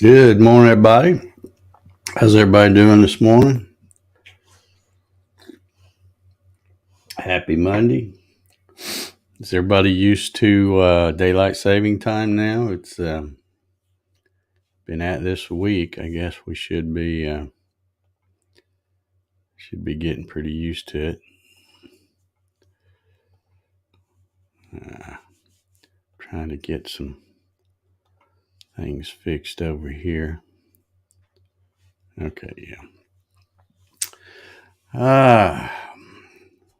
Good morning, everybody. How's everybody doing this morning? Happy Monday. Is everybody used to daylight saving time now? It's been at this week. I guess we should be getting pretty used to it. Trying to get some things fixed over here. Okay, yeah.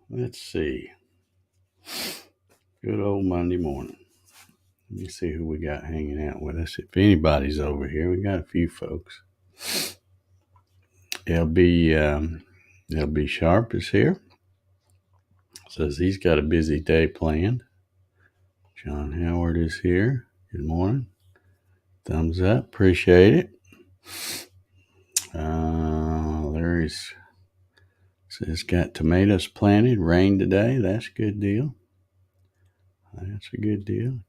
Let's see. Good old Monday morning. Let me see who we got hanging out with us. If anybody's over here, we got a few folks. LB Sharp is here. Says he's got a busy day planned. John Howard is here. Good morning. Thumbs up. Appreciate it. Larry's says got tomatoes planted. Rain today. That's a good deal.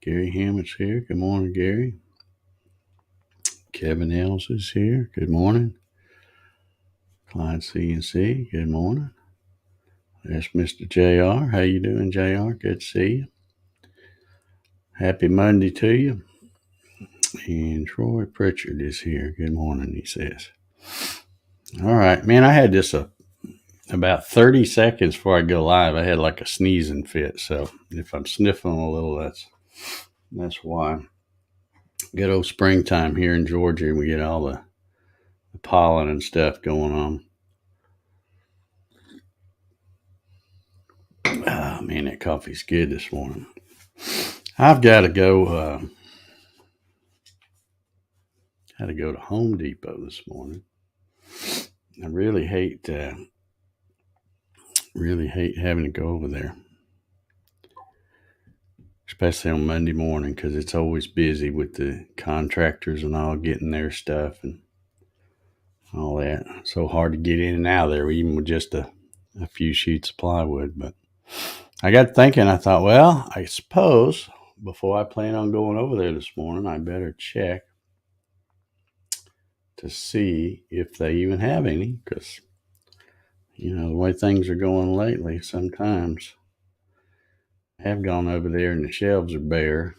Gary Hammett's here. Good morning, Gary. Kevin Ells is here. Good morning. Clyde C&C. Good morning. There's Mr. JR. How you doing, JR? Good to see you. Happy Monday to you. And Troy Pritchard is here. Good morning, he says. All right, man, I had this about 30 seconds before I go live. I had like a sneezing fit. So if I'm sniffling a little, that's why. Good old springtime here in Georgia. We get all the pollen and stuff going on. Oh, man, that coffee's good this morning. I've got to go. Had to go to Home Depot this morning. I really hate having to go over there, especially on Monday morning, because it's always busy with the contractors and all getting their stuff and all that. So hard to get in and out of there, even with just a few sheets of plywood. But I got thinking, I thought, well, I suppose before I plan on going over there this morning, I better check to see if they even have any, because, you know, the way things are going lately, sometimes I have gone over there and the shelves are bare,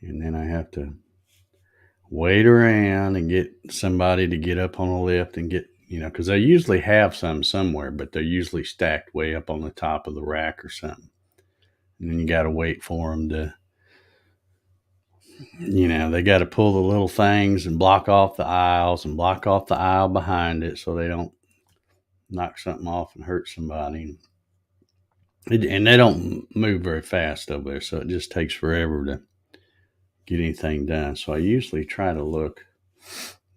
and then I have to wait around and get somebody to get up on a lift and get, you know, because they usually have some somewhere, but they're usually stacked way up on the top of the rack or something. And then you got to wait for them to, you know, they got to pull the little things and block off the aisles and block off the aisle behind it so they don't knock something off and hurt somebody. And they don't move very fast over there, so it just takes forever to get anything done. So I usually try to look,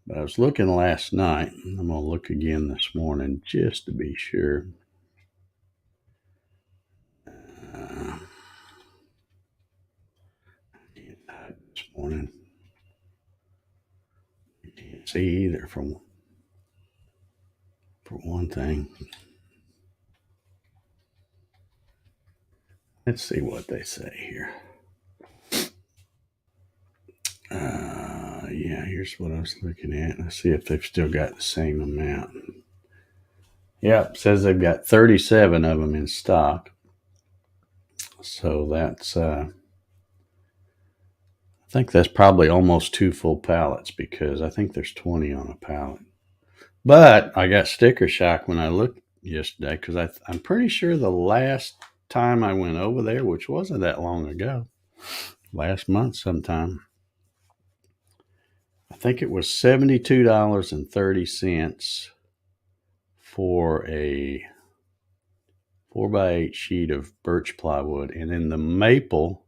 but I was looking last night. I'm going to look again this morning just to be sure. This morning, you can't see either for one thing. Let's see what they say here. Yeah, here's what I was looking at. Let's see if they've still got the same amount. Yep, says they've got 37 of them in stock. So that's, I think that's probably almost 2 full pallets, because I think there's 20 on a pallet. But I got sticker shock when I looked yesterday, because I'm pretty sure the last time I went over there, which wasn't that long ago, last month sometime, I think it was $72.30 for a 4x8 sheet of birch plywood. And then the maple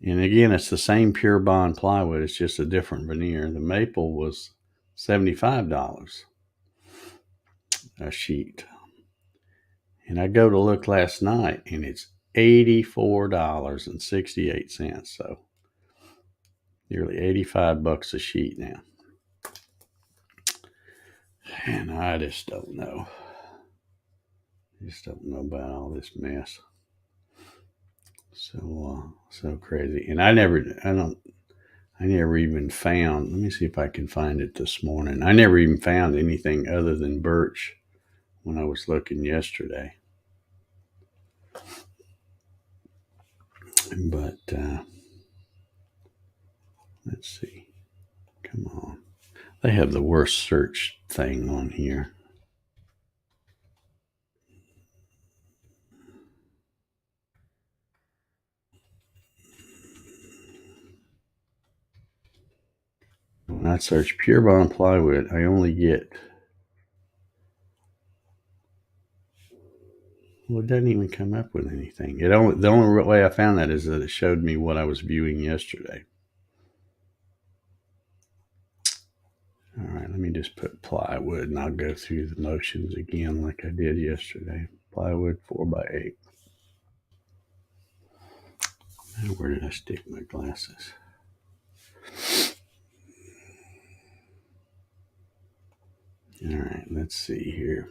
And again, it's the same pure bond plywood. It's just a different veneer. The maple was $75 a sheet. And I go to look last night and it's $84.68. So nearly $85 a sheet now. And I just don't know. About all this mess. So crazy. And I never even found, let me see if I can find it this morning. I never even found anything other than birch when I was looking yesterday. But let's see. Come on. They have the worst search thing on here. When I search pure bond plywood, I only get, well, it doesn't even come up with anything. The only way I found that is that it showed me what I was viewing yesterday. All right, let me just put plywood and I'll go through the motions again like I did yesterday. Plywood 4x8. Now, where did I stick my glasses? All right, let's see here.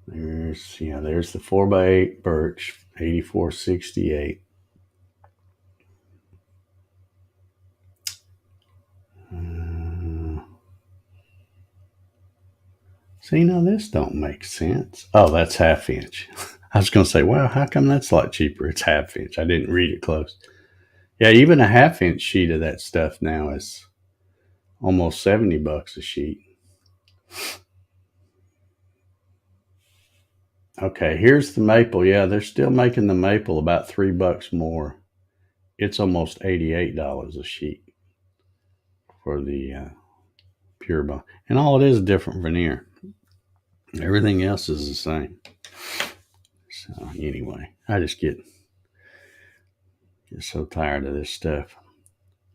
There's the 4x8 birch, 84.68. See, now this don't make sense. Oh, that's half inch. I was going to say, well, how come that's a lot cheaper? It's half inch. I didn't read it close. Yeah, even a half inch sheet of that stuff now is almost $70 a sheet. Okay, here's the maple. Yeah, they're still making the maple about $3 more. It's almost $88 a sheet for the pure bond, and all it is different veneer. Everything else is the same. So anyway, I just get so tired of this stuff.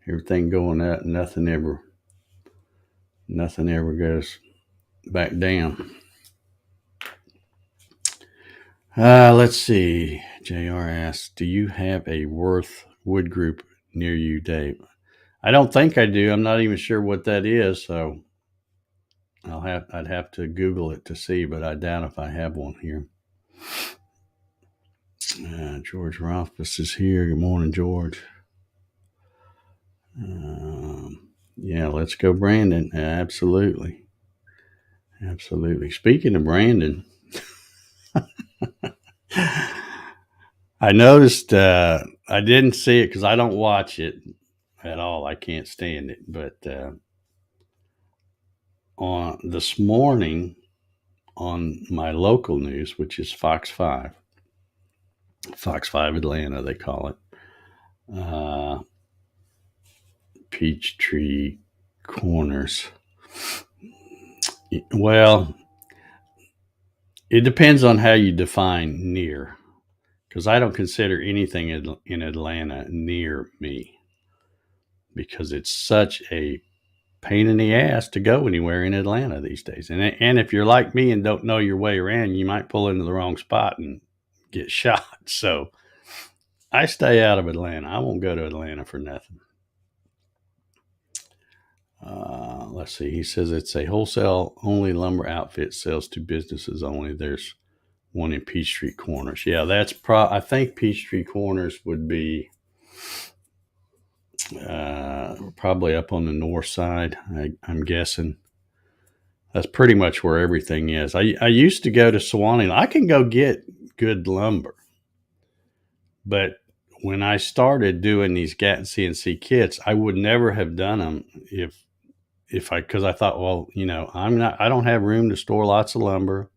Everything going up, nothing ever goes back down. Let's see. JR asks, do you have a Worth wood group near you, Dave? I don't think I do. I'm not even sure what that is, so I'd have to Google it to see, but I doubt if I have one here. George Rothfuss is here. Good morning, George. Yeah, let's go, Brandon. Absolutely. Speaking of Brandon, I noticed I didn't see it because I don't watch it at all. I can't stand it. But on this morning on my local news, which is Fox 5 Atlanta, they call it, Peachtree Corners. Well, it depends on how you define near, because I don't consider anything in Atlanta near me, because it's such a pain in the ass to go anywhere in Atlanta these days. And if you're like me and don't know your way around, you might pull into the wrong spot and get shot. So I stay out of Atlanta. I won't go to Atlanta for nothing. Let's see. He says it's a wholesale only lumber outfit, sells to businesses only. There's one in Peachtree Corners. Yeah, that's I think Peachtree Corners would be probably up on the north side. I'm guessing that's pretty much where everything is. I used to go to Sewanee. I can go get good lumber, but when I started doing these Gatton CNC kits, I would never have done them because I thought, well, I don't have room to store lots of lumber.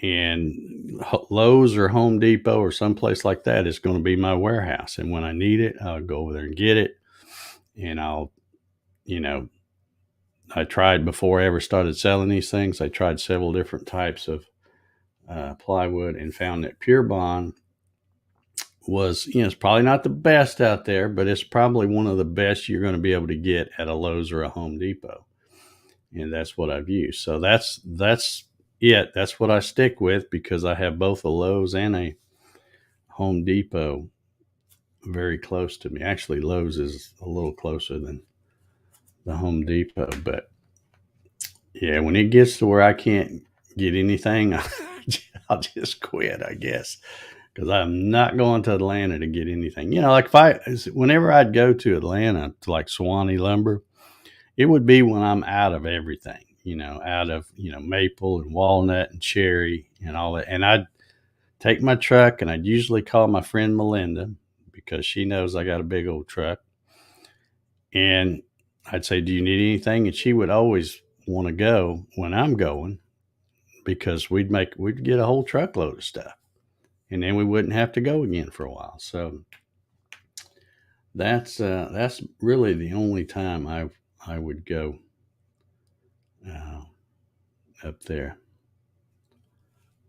And Lowe's or Home Depot or someplace like that is going to be my warehouse. And when I need it, I'll go over there and get it. And I tried, before I ever started selling these things, I tried several different types of plywood and found that Pure Bond was, it's probably not the best out there, but it's probably one of the best you're going to be able to get at a Lowe's or a Home Depot. And that's what I've used. So that's it. That's what I stick with because I have both a Lowe's and a Home Depot very close to me. Actually, Lowe's is a little closer than the Home Depot, but yeah, when it gets to where I can't get anything, I'll just quit, I guess, because I'm not going to Atlanta to get anything. Like whenever I'd go to Atlanta to like Swanee Lumber, it would be when I'm out of everything, out of, maple and walnut and cherry and all that. And I'd take my truck and I'd usually call my friend Melinda because she knows I got a big old truck. And I'd say, do you need anything? And she would always want to go when I'm going because we'd get a whole truckload of stuff and then we wouldn't have to go again for a while. So that's really the only time I would go up there.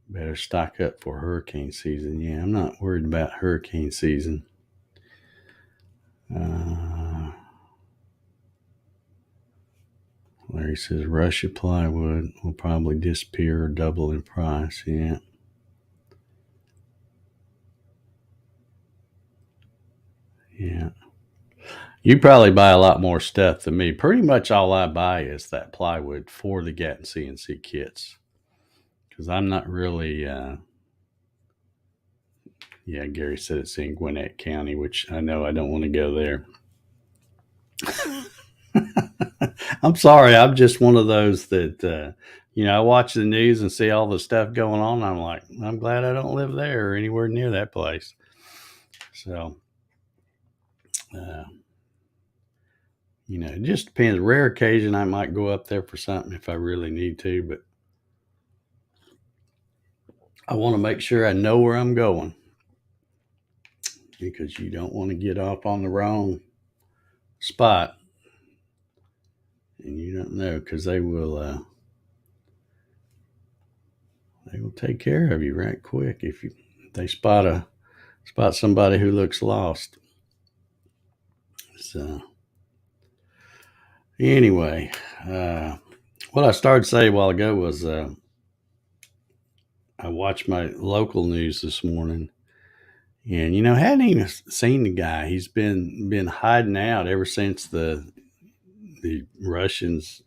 Better stock up for hurricane season. Yeah, I'm not worried about hurricane season. Larry says Russia plywood will probably disappear or double in price. Yeah. Yeah. You probably buy a lot more stuff than me. Pretty much all I buy is that plywood for the Gatton CNC kits. Because I'm not really, Gary said it's in Gwinnett County, which I know I don't want to go there. I'm sorry. I'm just one of those that, I watch the news and see all the stuff going on. I'm like, I'm glad I don't live there or anywhere near that place. So, it just depends. Rare occasion, I might go up there for something if I really need to, but I want to make sure I know where I'm going because you don't want to get off on the wrong spot. And you don't know because they will take care of you right quick if they spot somebody who looks lost. So anyway, what I started to say a while ago was I watched my local news this morning, and hadn't even seen the guy. He's been hiding out ever since the Russians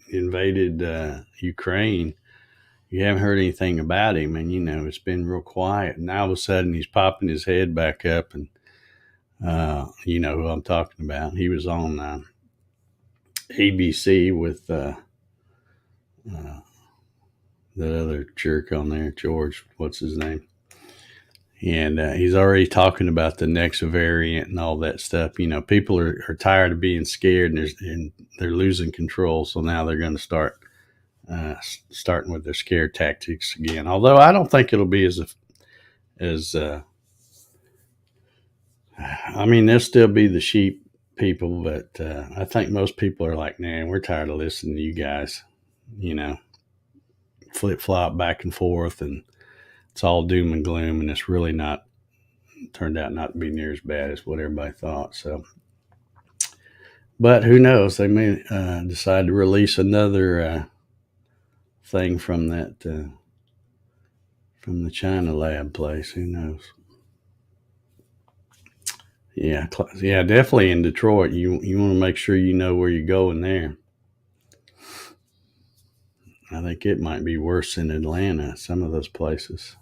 invaded Ukraine. You haven't heard anything about him, and it's been real quiet. And all of a sudden, he's popping his head back up, and you know who I'm talking about. He was on ABC with that other jerk on there, George. What's his name? And he's already talking about the next variant and all that stuff. People are tired of being scared, and they're losing control. So now they're going to starting with their scare tactics again. Although I don't think it'll be there'll still be the sheep people, but I think most people are like, nah, we're tired of listening to you guys, flip flop back and forth, and it's all doom and gloom, and it's really turned out not to be near as bad as what everybody thought. So, but who knows? They may decide to release another thing from that from the China lab place. Who knows? Yeah, definitely in Detroit. You want to make sure you know where you're going there. I think it might be worse in Atlanta, some of those places.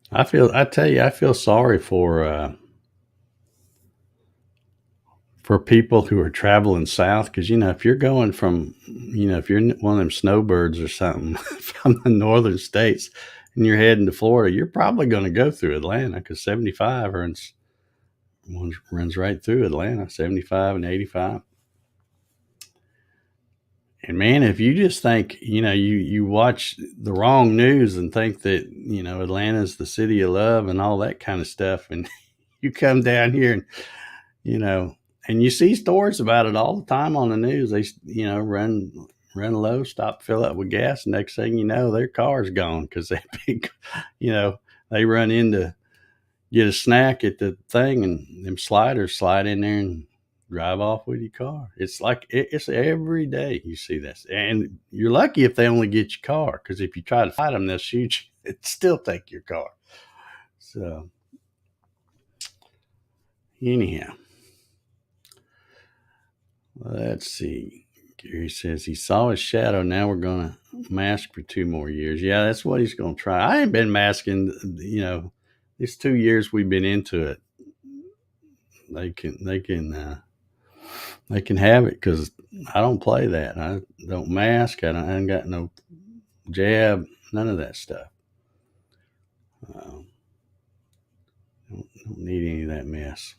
I feel sorry for people who are traveling south, because if you're going from, if you're one of them snowbirds or something from the northern states and you're heading to Florida, you're probably going to go through Atlanta because 75 runs right through Atlanta, 75 and 85. And man, if you just think, you watch the wrong news and think that, Atlanta's the city of love and all that kind of stuff, and you come down here and, And you see stories about it all the time on the news. They, run low, stop, fill up with gas. Next thing you know, their car's gone because you know, they run in to get a snack at the thing, and them sliders slide in there and drive off with your car. It's like it's every day you see this, and you're lucky if they only get your car, because if you try to fight them, they'll shoot you. It still take your car. So anyhow, let's see. Gary says he saw his shadow. Now we're gonna mask for 2 more years. Yeah, that's what he's gonna try. I ain't been masking. These 2 years we've been into it. They can have it, because I don't play that. I don't mask. I ain't got no jab. None of that stuff. Don't need any of that mess.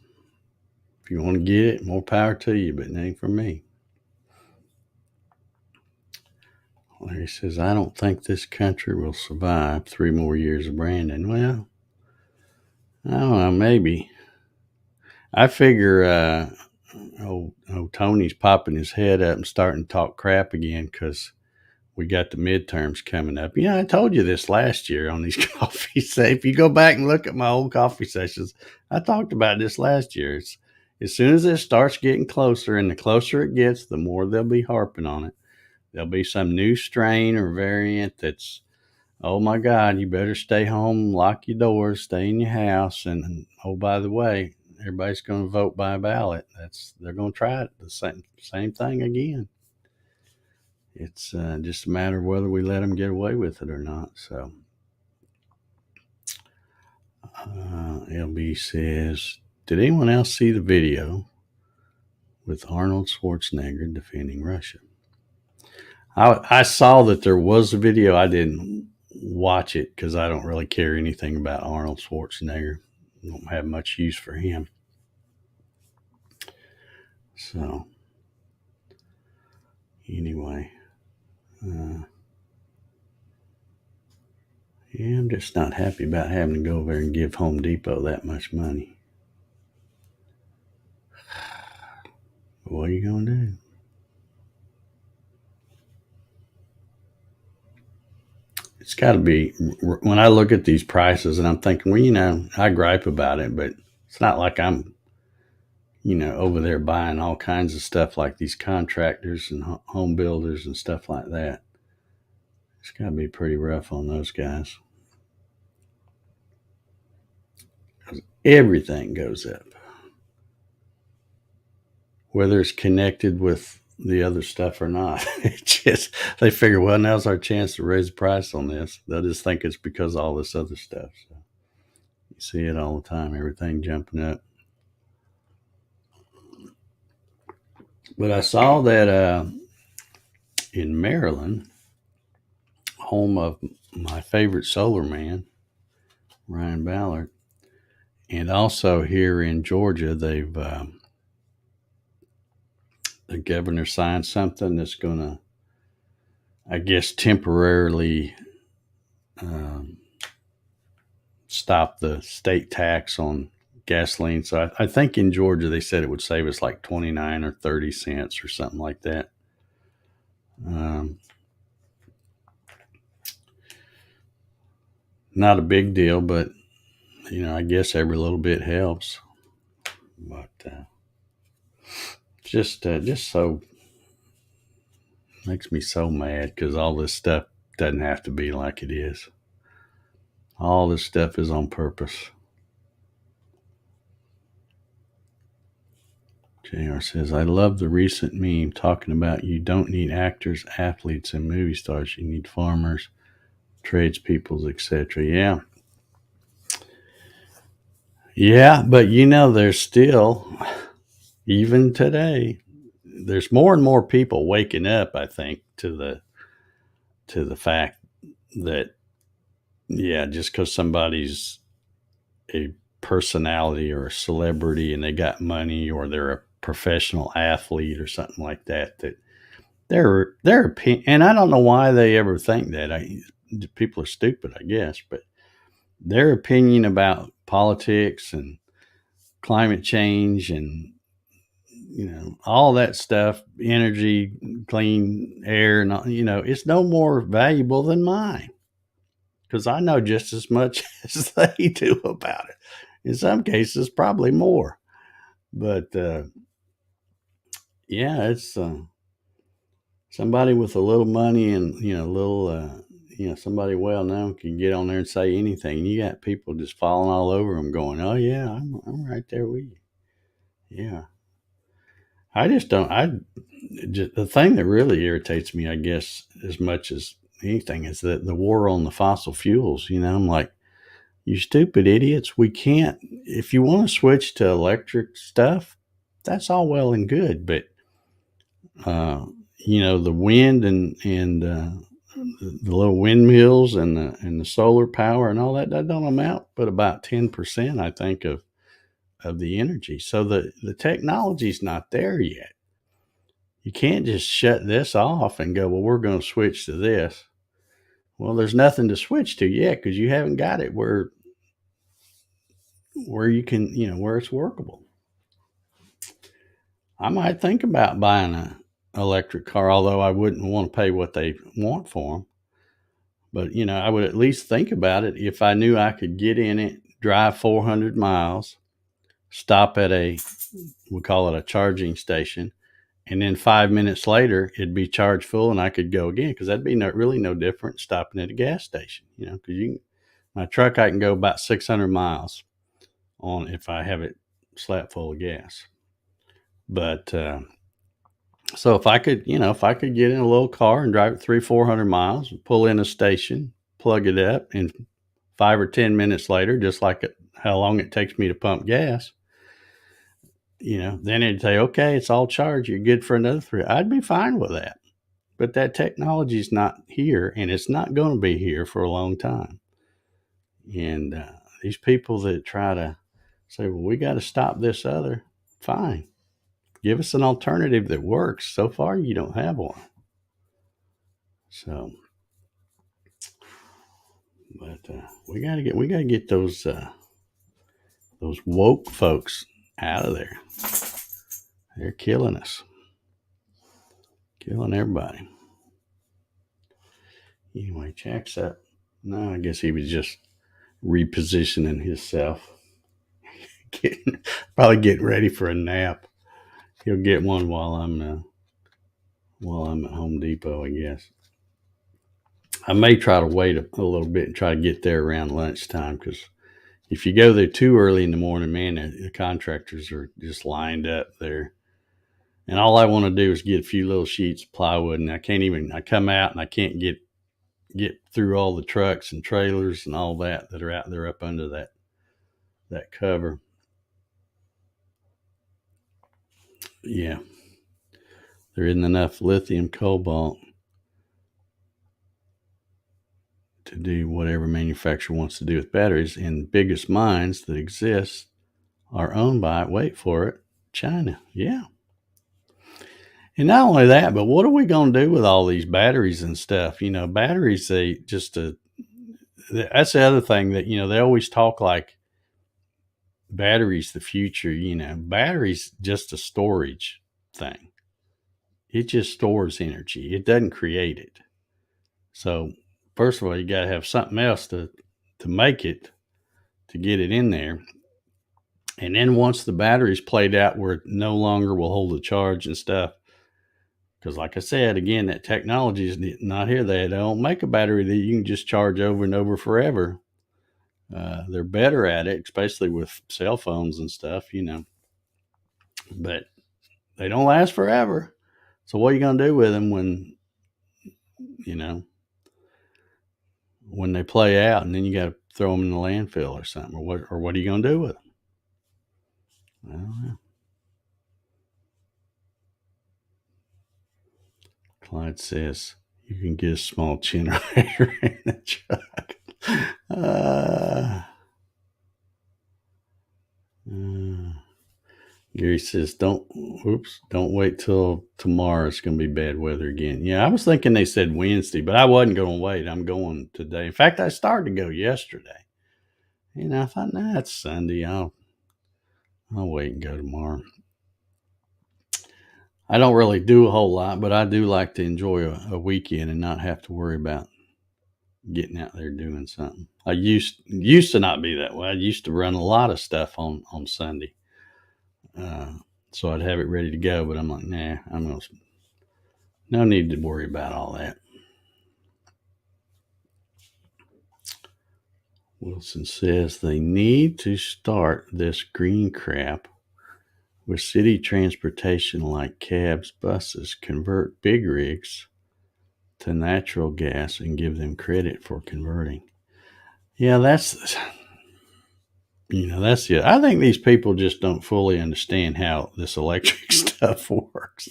If you want to get it, more power to you, but it ain't for me. Larry says, I don't think this country will survive 3 more years of Brandon. Well, I don't know, maybe. I figure Tony's popping his head up and starting to talk crap again because we got the midterms coming up. I told you this last year on these coffees. If you go back and look at my old coffee sessions, I talked about this last year. As soon as it starts getting closer, and the closer it gets, the more they'll be harping on it. There'll be some new strain or variant that's, oh my God, you better stay home, lock your doors, stay in your house. And oh, by the way, everybody's going to vote by ballot. They're going to try it, the same thing again. It's just a matter of whether we let them get away with it or not. So, LB says, did anyone else see the video with Arnold Schwarzenegger defending Russia? I saw that there was a video. I didn't watch it because I don't really care anything about Arnold Schwarzenegger. I don't have much use for him. So, anyway, yeah, I'm just not happy about having to go over there and give Home Depot that much money. What are you going to do? It's got to be, when I look at these prices and I'm thinking, well, I gripe about it, but it's not like I'm, over there buying all kinds of stuff like these contractors and home builders and stuff like that. It's got to be pretty rough on those guys. Everything goes up, whether it's connected with the other stuff or not. They figure, well, now's our chance to raise the price on this. They'll just think it's because of all this other stuff. So you see it all the time, everything jumping up. But I saw that in Maryland, home of my favorite solar man, Ryan Ballard, and also here in Georgia, the governor signed something that's going to, I guess, temporarily stop the state tax on gasoline. So I think in Georgia they said it would save us like 29 or 30 cents or something like that. Not a big deal, but I guess every little bit helps. But just so makes me so mad, because all this stuff doesn't have to be like it is. All this stuff is on purpose. JR says, I love the recent meme talking about you don't need actors, athletes, and movie stars. You need farmers, tradespeople, etc. Yeah. Yeah, but there's still, even today, there's more and more people waking up, I think, to the fact that, just because somebody's a personality or a celebrity and they got money, or they're a professional athlete or something like that, that their opinion, and I don't know why they ever think that. People are stupid, I guess, but their opinion about politics and climate change and all that stuff, energy, clean air, and it's no more valuable than mine because I know just as much as they do about it. In some cases, probably more. But yeah, it's somebody with a little money and somebody well known can get on there and say anything. You got people just falling all over them, going, "Oh yeah, I'm right there with you." Yeah, I just don't. The thing that really irritates me, I guess, as much as anything, is that the war on the fossil fuels. I'm like, you stupid idiots. We can't. If you want to switch to electric stuff, that's all well and good, but uh, the wind and the little windmills and the solar power and all that don't amount but about 10%, I think, of the energy. So the technology's not there yet. You can't just shut this off and go, well, we're going to switch to this. Well, there's nothing to switch to yet because you haven't got it where you can, where it's workable. I might think about buying an electric car, although I wouldn't want to pay what they want for them. But, I would at least think about it if I knew I could get in it, drive 400 miles, stop at we call it a charging station, and then 5 minutes later, it'd be charged full and I could go again, because that'd be really no different stopping at a gas station, because my truck, I can go about 600 miles on if I have it slap full of gas. But so if I could get in a little car and drive it 300-400 miles, pull in a station, plug it up, and 5 or 10 minutes later, just like how long it takes me to pump gas, then it'd say, okay, it's all charged. You're good for another 3. I'd be fine with that. But that technology is not here, and it's not going to be here for a long time. And these people that try to say, well, we got to stop this other, fine. Give us an alternative that works. So far, you don't have one. So, but we gotta get those woke folks out of there. They're killing us, killing everybody. Anyway, Jack's up. No, I guess he was just repositioning himself, probably getting ready for a nap. He'll get one while I'm at Home Depot, I guess. I may try to wait a little bit and try to get there around lunchtime, because if you go there too early in the morning, man, the contractors are just lined up there. And all I want to do is get a few little sheets of plywood, and I come out and I can't get through all the trucks and trailers and all that are out there up under that cover. Yeah. There isn't enough lithium cobalt to do whatever manufacturer wants to do with batteries, and the biggest mines that exist are owned by, wait for it, China. Yeah. And not only that, but what are we going to do with all these batteries and stuff? Batteries, that's the other thing that, they always talk like batteries the future. Batteries just a storage thing. It just stores energy. It doesn't create it. So first of all, you got to have something else to make it, to get it in there. And then once the battery's played out where it no longer will hold the charge and stuff, because like I said, again, that technology is not here. They don't make a battery that you can just charge over and over forever. They're better at it, especially with cell phones and stuff, but they don't last forever. So what are you going to do with them when they play out, and then you got to throw them in the landfill or something, or what are you going to do with them? I don't know. Clyde says you can get a small generator in the truck. Gary says, don't wait till tomorrow. It's going to be bad weather again. Yeah, I was thinking they said Wednesday, but I wasn't going to wait. I'm going today. In fact, I started to go yesterday. I thought, nah, it's Sunday. I'll wait and go tomorrow. I don't really do a whole lot, but I do like to enjoy a weekend and not have to worry about getting out there doing something. I used to not be that way. I used to run a lot of stuff on Sunday, uh, so I'd have it ready to go. But I'm like, nah, no need to worry about all that. Wilson says they need to start this green crap with city transportation like cabs, buses, convert big rigs to natural gas and give them credit for converting. Yeah, that's that's it. I think these people just don't fully understand how this electric stuff works.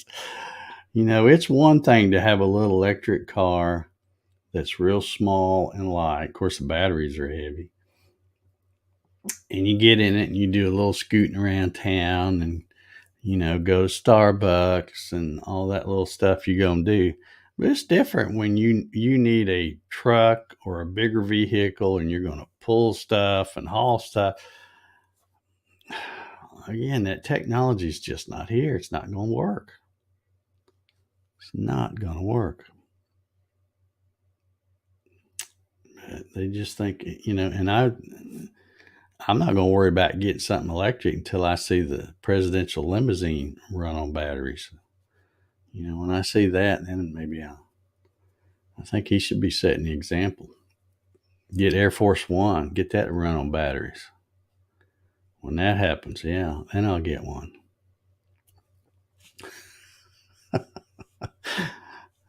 It's one thing to have a little electric car that's real small and light. Of course, the batteries are heavy. And you get in it and you do a little scooting around town and, go to Starbucks and all that little stuff you're going to do. But it's different when you need a truck or a bigger vehicle and you're going to pull stuff and haul stuff. Again, that technology is just not here. It's not going to work. It's not going to work. But they just think, and I'm not going to worry about getting something electric until I see the presidential limousine run on batteries. When I see that, then maybe I think he should be setting the example. Get Air Force One, get that to run on batteries. When that happens, yeah, then I'll get one.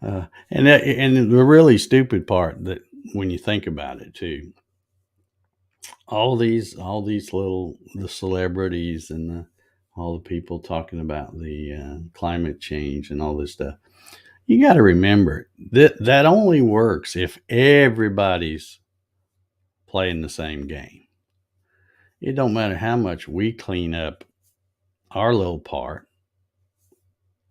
And the really stupid part that when you think about it too, all these the celebrities and all the people talking about the climate change and all this stuff. You got to remember that only works if everybody's playing the same game. It don't matter how much we clean up our little part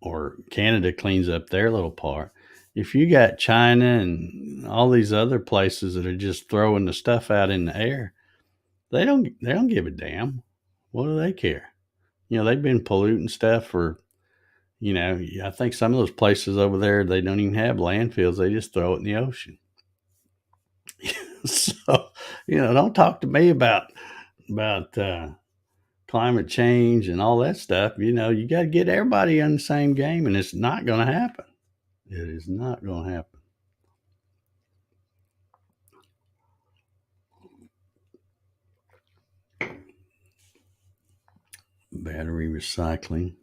or Canada cleans up their little part. If you got China and all these other places that are just throwing the stuff out in the air, they don't give a damn. What do they care? They've been polluting stuff for, I think some of those places over there, they don't even have landfills. They just throw it in the ocean. So, don't talk to me about climate change and all that stuff. You got to get everybody on the same game, and it's not going to happen. It is not going to happen. Battery recycling.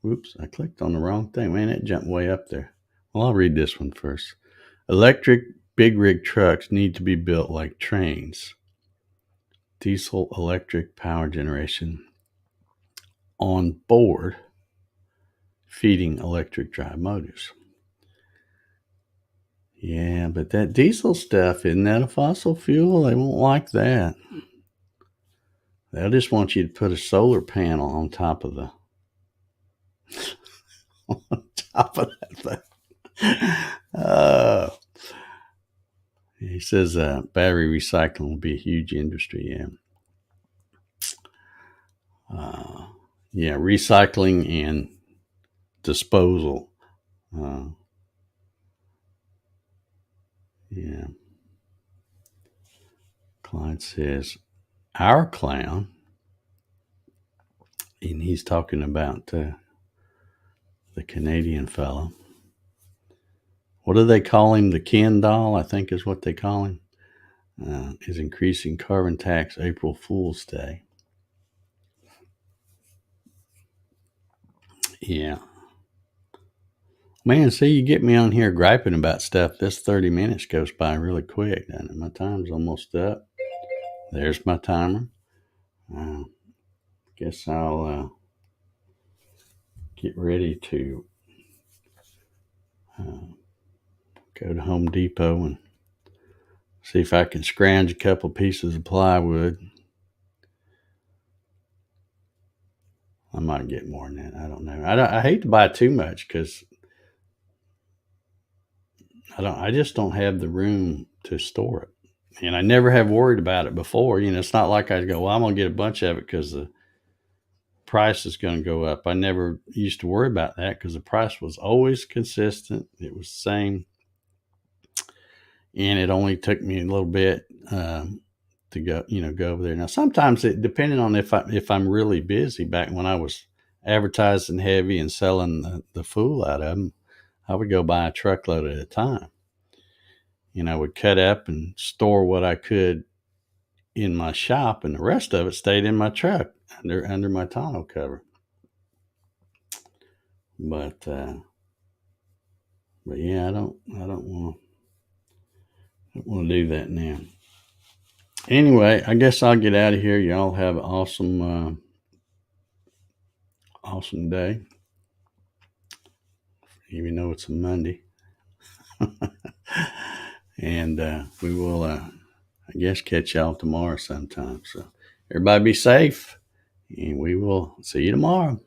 Whoops, I clicked on the wrong thing. Man, it jumped way up there. Well, I'll read this one first. Electric big rig trucks need to be built like trains. Diesel electric power generation on board feeding electric drive motors. Yeah, but that diesel stuff, isn't that a fossil fuel? They won't like that. They'll just want you to put a solar panel on top of that thing. He says battery recycling will be a huge industry. Yeah, recycling and disposal. Yeah. Client says, our clown, and he's talking about the Canadian fellow. What do they call him? The Ken doll, I think is what they call him. Is increasing carbon tax April Fool's Day. Yeah. Man, see, you get me on here griping about stuff. This 30 minutes goes by really quick. And my time's almost up. There's my timer. Guess I'll get ready to go to Home Depot and see if I can scrounge a couple pieces of plywood. I might get more than that. I don't know. I hate to buy too much because I just don't have the room to store it. And I never have worried about it before. It's not like I go, well, I'm going to get a bunch of it because the price is going to go up. I never used to worry about that because the price was always consistent. It was the same. And it only took me a little bit to go over there. Now, sometimes depending on if I'm really busy, back when I was advertising heavy and selling the fool out of them, I would go buy a truckload at a time. I would cut up and store what I could in my shop, and the rest of it stayed in my truck under my tonneau cover. But yeah, I don't want to do that now. Anyway, I guess I'll get out of here. Y'all have an awesome day, even though it's a Monday. And we will, I guess, catch y'all tomorrow sometime. So everybody be safe, and we will see you tomorrow.